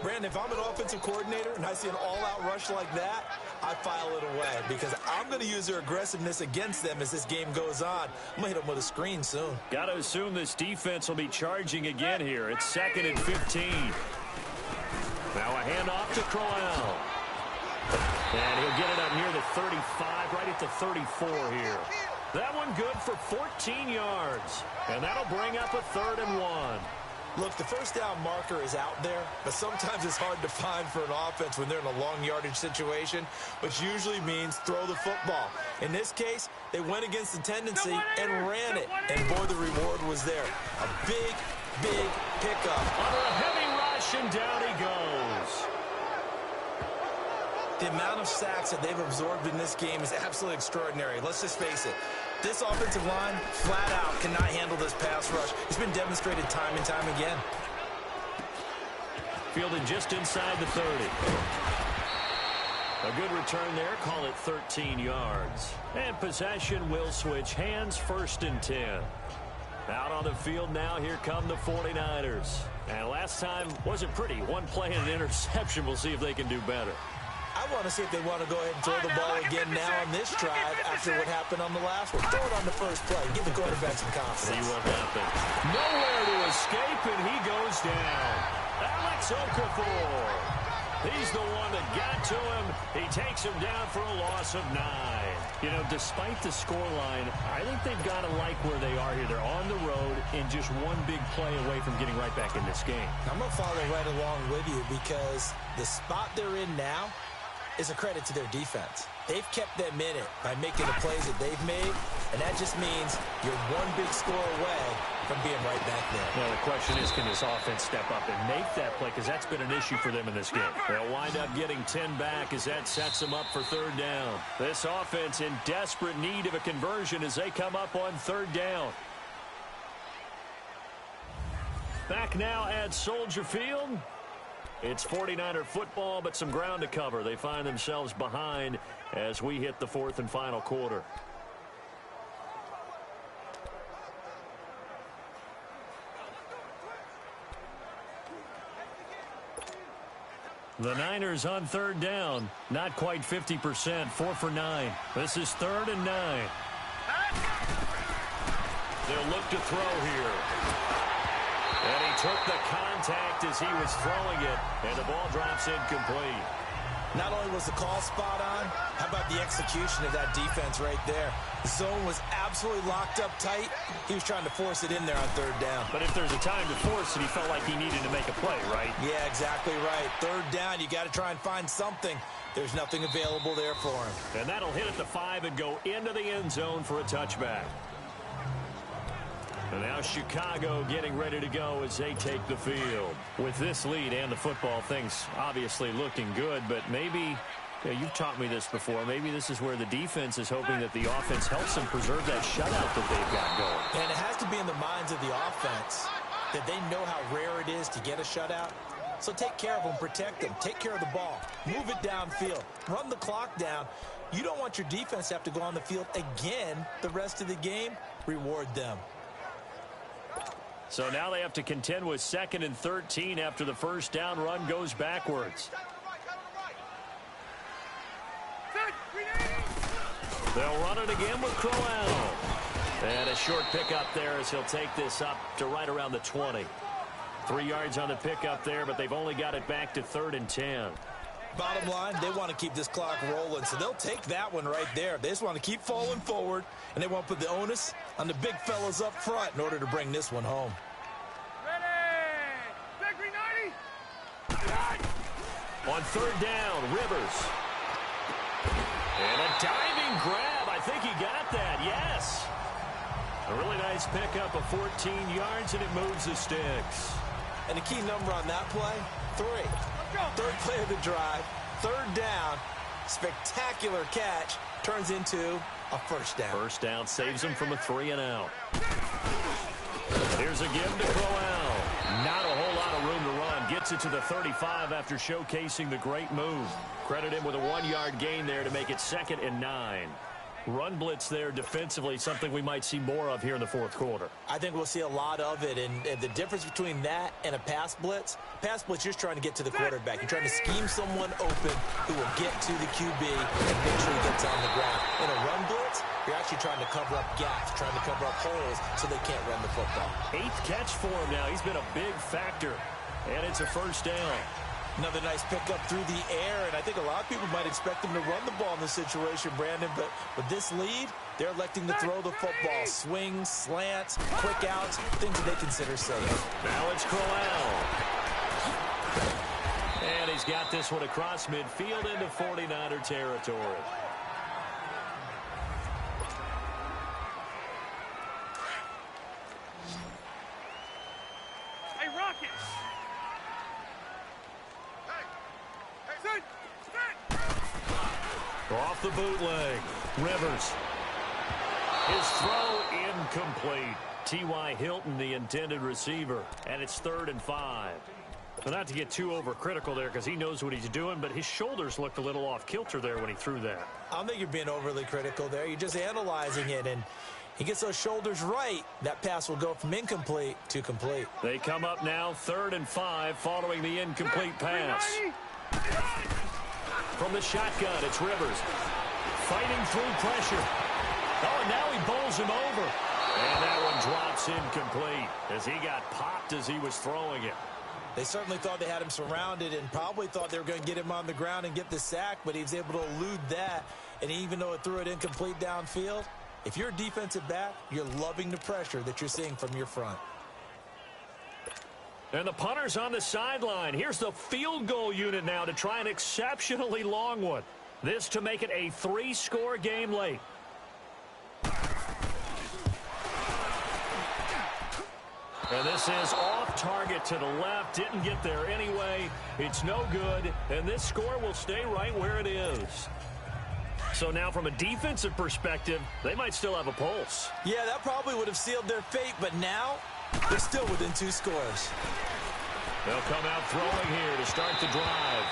Brandon, if I'm an offensive coordinator and I see an all-out rush like that, I file it away because I'm going to use their aggressiveness against them as this game goes on. I'm going to hit them with a screen soon. Got to assume this defense will be charging again here. It's 2nd and 15. Now a handoff to Crowell. And he'll get it up near the 35, right at the 34 here. That one good for 14 yards. And that'll bring up a 3rd and 1. Look, the first down marker is out there, but sometimes it's hard to find for an offense when they're in a long yardage situation, which usually means throw the football. In this case, they went against the tendency and ran it, and boy, the reward was there. A big, big pickup. Under a heavy rush, and down he goes. The amount of sacks that they've absorbed in this game is absolutely extraordinary. Let's just face it. This offensive line, flat out, cannot handle this pass rush. It's been demonstrated time and time again. Fielded just inside the 30. A good return there. Call it 13 yards. And possession will switch hands, 1st and 10. Out on the field now, here come the 49ers. And last time wasn't pretty. One play and an interception. We'll see if they can do better. I want to see if they want to go ahead and throw the ball again now on this drive after what happened on the last one. Throw it on the first play. Give the quarterback some confidence. See what happens. Nowhere to escape, and he goes down. Alex Okafor. He's the one that got to him. He takes him down for a loss of 9. You know, despite the scoreline, I think they've got to like where they are here. They're on the road and just one big play away from getting right back in this game. I'm going to follow right along with you because the spot they're in now is a credit to their defense. They've kept them in it by making the plays that they've made, and that just means you're one big score away from being right back there. Now, the question is, can this offense step up and make that play? Because that's been an issue for them in this game. They'll wind up getting 10 back as that sets them up for 3rd down. This offense in desperate need of a conversion as they come up on 3rd down. Back now at Soldier Field. It's 49er football, but some ground to cover. They find themselves behind as we hit the 4th and final quarter. The Niners on 3rd down. Not quite 50%. 4 for 9. This is 3rd and 9. They'll look to throw here. And he took the contact as he was throwing it, and the ball drops incomplete. Not only was the call spot on, how about the execution of that defense right there? The zone was absolutely locked up tight. He was trying to force it in there on 3rd down. But if there's a time to force it, he felt like he needed to make a play, right? Yeah, exactly right. 3rd down, you got to try and find something. There's nothing available there for him. And that'll hit at the 5 and go into the end zone for a touchback. And now Chicago getting ready to go as they take the field. With this lead and the football, things obviously looking good, but maybe, you've taught me this before, maybe this is where the defense is hoping that the offense helps them preserve that shutout that they've got going. And it has to be in the minds of the offense that they know how rare it is to get a shutout. So take care of them, protect them, take care of the ball, move it downfield, run the clock down. You don't want your defense to have to go on the field again the rest of the game. Reward them. So now they have to contend with 2nd and 13 after the first down run goes backwards. They'll run it again with Crowell. And a short pickup there as he'll take this up to right around the 20. 3 yards on the pickup there, but they've only got it back to 3rd and 10. Bottom line, they want to keep this clock rolling, so they'll take that one right there. They just want to keep falling forward, and they want to put the onus on the big fellas up front in order to bring this one home. Ready! Big 390! On 3rd down, Rivers. And a diving grab. I think he got that, yes. A really nice pickup of 14 yards, and it moves the sticks. And the key number on that play, 3. 3rd play of the drive, 3rd down, spectacular catch, turns into a 1st down. 1st down saves him from a 3-and-out. Here's a give to Crowell. Not a whole lot of room to run. Gets it to the 35 after showcasing the great move. Credit him with a 1-yard gain there to make it 2nd and 9. Run blitz there defensively, something we might see more of here in the 4th quarter. I think we'll see a lot of it, and the difference between that and a pass blitz, you're just trying to get to the quarterback. You're trying to scheme someone open who will get to the QB and make sure he gets on the ground. In a run blitz, you're actually trying to cover up gaps, trying to cover up holes so they can't run the football. 8th catch for him now. He's been a big factor, and it's a 1st down. Another nice pickup through the air, and I think a lot of people might expect him to run the ball in this situation, Brandon, but with this lead, they're electing to throw the football. Swings, slants, quick outs, things that they consider safe. Now it's Crowell. And he's got this one across midfield into 49er territory. Hey, Rocket! Off the bootleg. Rivers. His throw incomplete. T.Y. Hilton, the intended receiver. And it's 3rd and 5. Well, not to get too overcritical there because he knows what he's doing, but his shoulders looked a little off kilter there when he threw that. I don't think you're being overly critical there. You're just analyzing it, and he gets those shoulders right. That pass will go from incomplete to complete. They come up now 3rd and 5 following the incomplete pass. From the shotgun, it's Rivers. Fighting through pressure. Oh, and now he bowls him over. And that one drops incomplete as he got popped as he was throwing it. They certainly thought they had him surrounded and probably thought they were going to get him on the ground and get the sack, but he was able to elude that. And even though it threw it incomplete downfield, if you're a defensive back, you're loving the pressure that you're seeing from your front. And the punter's on the sideline. Here's the field goal unit now to try an exceptionally long one. This to make it a 3-score game late. And this is off target to the left. Didn't get there anyway. It's no good. And this score will stay right where it is. So now from a defensive perspective, they might still have a pulse. Yeah, that probably would have sealed their fate, but now they're still within 2 scores. They'll come out throwing here to start the drive.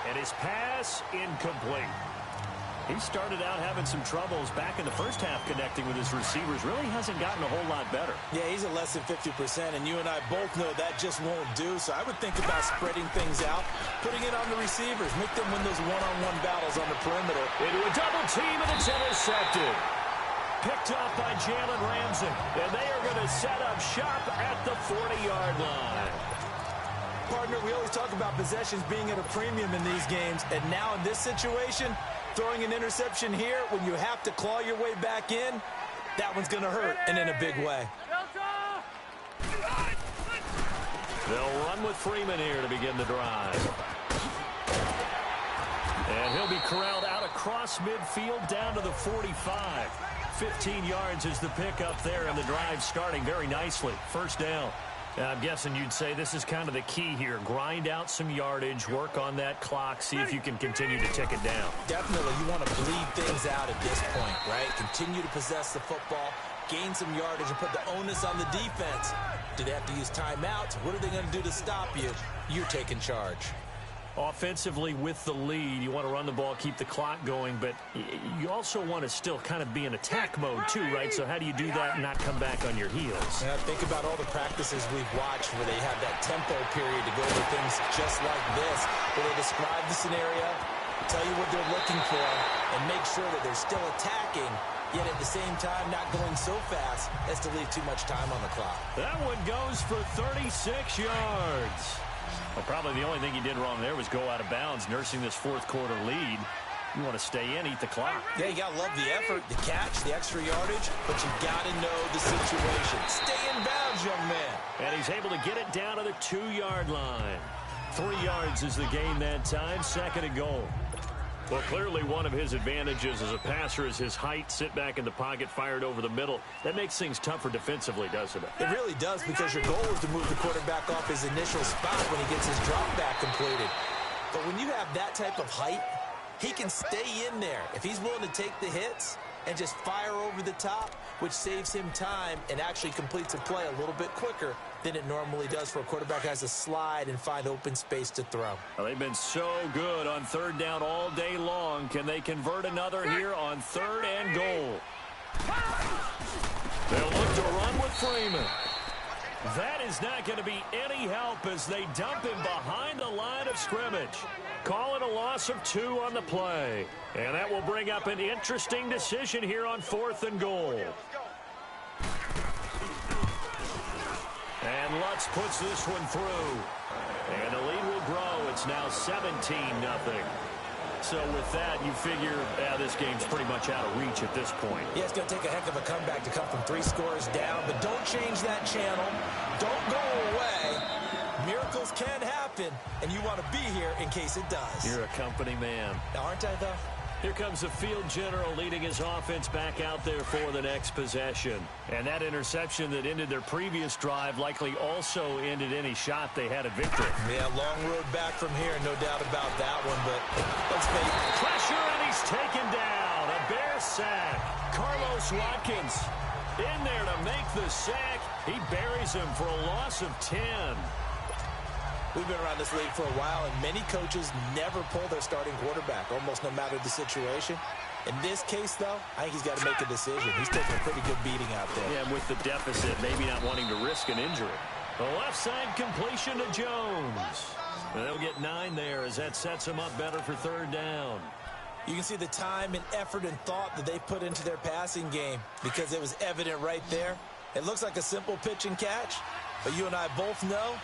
And his pass incomplete. He started out having some troubles back in the first half connecting with his receivers. Really hasn't gotten a whole lot better. Yeah, he's at less than 50%, and you and I both know that just won't do. So I would think about spreading things out, putting it on the receivers, make them win those one-on-one battles on the perimeter. Into a double team, and it's intercepted. Picked up by Jalen Ramsey, and they are going to set up shop at the 40-yard line. Partner, we always talk about possessions being at a premium in these games, and now in this situation, throwing an interception here when you have to claw your way back in, that one's going to hurt, and in a big way. They'll run with Freeman here to begin the drive. And he'll be corralled out across midfield down to the 45. 15 yards is the pickup there, and the drive starting very nicely. 1st down. I'm guessing you'd say this is kind of the key here. Grind out some yardage, work on that clock, see if you can continue to tick it down. Definitely. You want to bleed things out at this point, right? Continue to possess the football, gain some yardage, and put the onus on the defense. Do they have to use timeouts? What are they going to do to stop you? You're taking charge. Offensively with the lead, you want to run the ball, keep the clock going, but you also want to still kind of be in attack mode too, right? So how do you do that and not come back on your heels? Yeah, think about all the practices we've watched where they have that tempo period to go over things just like this, where they describe the scenario, tell you what they're looking for, and make sure that they're still attacking yet at the same time not going so fast as to leave too much time on the clock. That one goes for 36 yards. Well, probably the only thing he did wrong there was go out of bounds, nursing this fourth quarter lead. You want to stay in, eat the clock. Yeah, you got to love the effort, the catch, the extra yardage, but you got to know the situation. Stay in bounds, young man. And he's able to get it down to the 2-yard line. 3 yards is the gain that time, 2nd and goal. Well, clearly one of his advantages as a passer is his height, sit back in the pocket, fired over the middle. That makes things tougher defensively, doesn't it? It really does, because your goal is to move the quarterback off his initial spot when he gets his drop back completed. But when you have that type of height, he can stay in there if he's willing to take the hits and just fire over the top, which saves him time and actually completes a play a little bit quicker than it normally does for a quarterback who has to slide and find open space to throw. Well, they've been so good on 3rd down all day long. Can they convert another here on 3rd and goal? They'll look to run with Freeman. That is not going to be any help as they dump him behind the line of scrimmage. Call it a loss of 2 on the play. And that will bring up an interesting decision here on 4th and goal. And Lutz puts this one through. And the lead will grow. It's now 17-0. So with that, you figure this game's pretty much out of reach at this point. Yeah, it's going to take a heck of a comeback to come from 3 scores down, but don't change that channel. Don't go away. Miracles can happen, and you want to be here in case it does. You're a company man. Aren't I, though? Here comes the field general leading his offense back out there for the next possession. And that interception that ended their previous drive likely also ended any shot they had at victory. Yeah, long road back from here, no doubt about that one, but let's face it. Pressure, and he's taken down. A Bear sack. Carlos Watkins in there to make the sack. He buries him for a loss of 10. We've been around this league for a while, and many coaches never pull their starting quarterback, almost no matter the situation. In this case, though, I think he's got to make a decision. He's taking a pretty good beating out there. Yeah, with the deficit, maybe not wanting to risk an injury. The left side completion to Jones. And they'll get 9 there as that sets him up better for 3rd down. You can see the time and effort and thought that they put into their passing game because it was evident right there. It looks like a simple pitch and catch, but you and I both know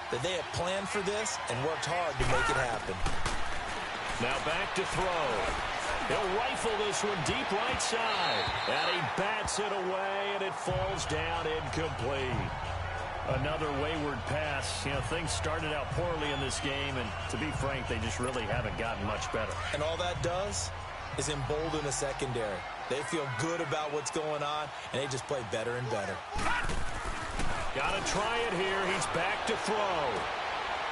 that they have planned for this and worked hard to make it happen. Now back to throw. He'll rifle this one deep right side. And he bats it away, and it falls down incomplete. Another wayward pass. You know, things started out poorly in this game, and to be frank, they just really haven't gotten much better. And all that does is embolden the secondary. They feel good about what's going on, and they just play better and better. Got to try it here. He's back to throw.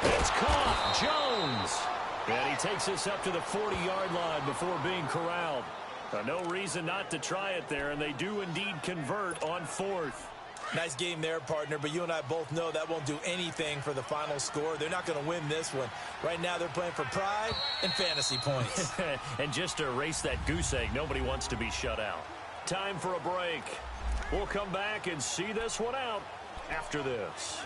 It's caught. Jones. And he takes this up to the 40-yard line before being corralled. No reason not to try it there, and they do indeed convert on 4th. Nice game there, partner, but you and I both know that won't do anything for the final score. They're not going to win this one. Right now they're playing for pride and fantasy points. And just to erase that goose egg, nobody wants to be shut out. Time for a break. We'll come back and see this one out after this.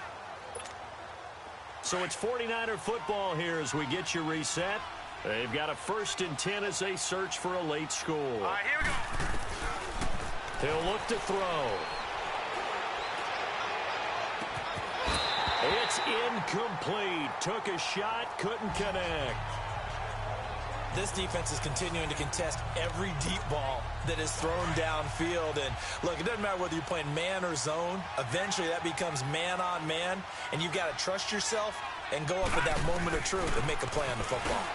So it's 49er football here as we get you reset. They've got a 1st and 10 as they search for a late score. All right, here we go. He'll look to throw. It's incomplete. Took a shot, couldn't connect. This defense is continuing to contest every deep ball that is thrown downfield. And look, it doesn't matter whether you're playing man or zone. Eventually that becomes man on man, and you've got to trust yourself and go up at that moment of truth and make a play on the football.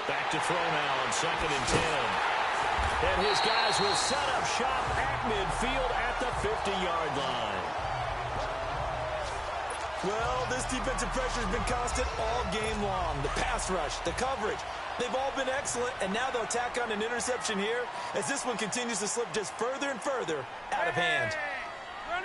Back to throw now on 2nd and 10. And his guys will set up shop at midfield at the 50-yard line. Well, this defensive pressure has been constant all game long. The pass rush, the coverage, they've all been excellent, and now they'll tack on an interception here as this one continues to slip just further and further out of hand. Run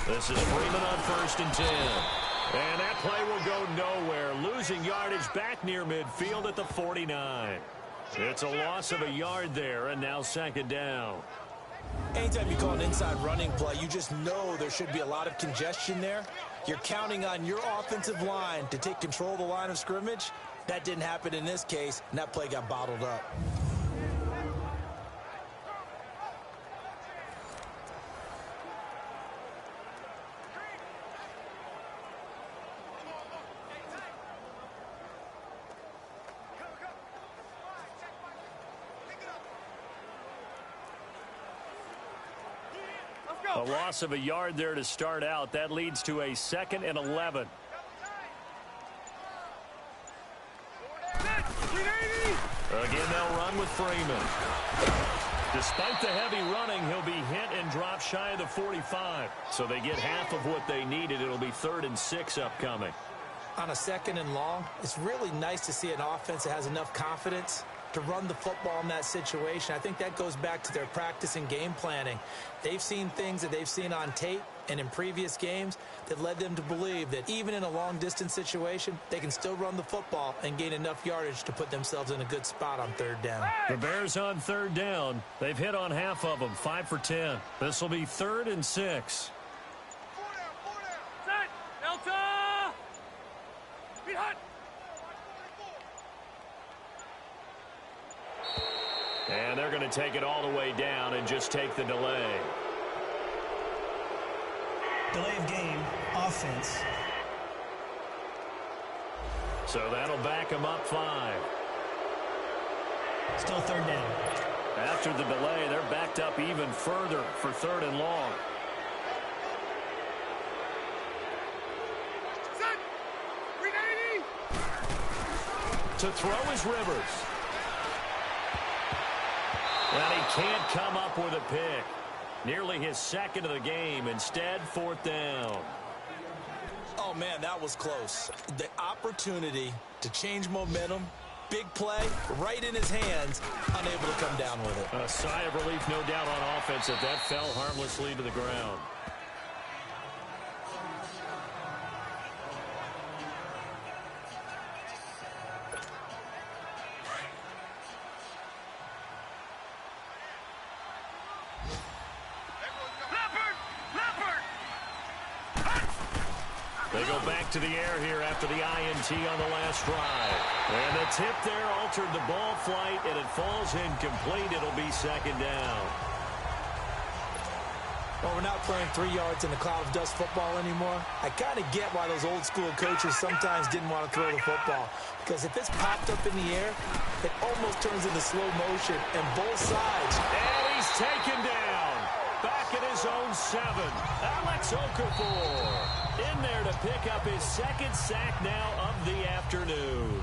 80. This is Freeman on 1st and 10. And that play will go nowhere, losing yardage back near midfield at the 49. It's a loss of a yard there, and now 2nd down. Anytime you call an inside running play, you just know there should be a lot of congestion there. You're counting on your offensive line to take control of the line of scrimmage. That didn't happen in this case, and that play got bottled up. A loss of a yard there to start out. That leads to a 2nd and 11. Again, they'll run with Freeman. Despite the heavy running, he'll be hit and drop shy of the 45. So they get half of what they needed. It'll be 3rd and 6 upcoming. On a 2nd and long, it's really nice to see an offense that has enough confidence to run the football in that situation. I think that goes back to their practice and game planning. They've seen things that they've seen on tape and in previous games that led them to believe that even in a long-distance situation, they can still run the football and gain enough yardage to put themselves in a good spot on 3rd down. The Bears on 3rd down. They've hit on half of them, 5 for 10. This will be 3rd and 6. Set. Delta. Be hot. And they're going to take it all the way down and just take the delay. Delay of game, offense. So that'll back them up 5. Still 3rd down. After the delay, they're backed up even further for 3rd and long. Set. 380. To throw is Rivers. And he can't come up with a pick. Nearly his 2nd of the game. Instead, 4th down. Oh, man, that was close. The opportunity to change momentum, big play, right in his hands, unable to come down with it. A sigh of relief, no doubt, on offense that fell harmlessly to the ground. They go back to the air here after the INT on the last drive. And the tip there altered the ball flight, and it falls incomplete. It'll be 2nd down. Well, we're not playing 3 yards in the cloud of dust football anymore. I kind of get why those old school coaches sometimes didn't want to throw the football. Because if it's popped up in the air, it almost turns into slow motion, and both sides. And he's taken down. Back at his own 7. Alex Okafor in there to pick up his 2nd sack now of the afternoon.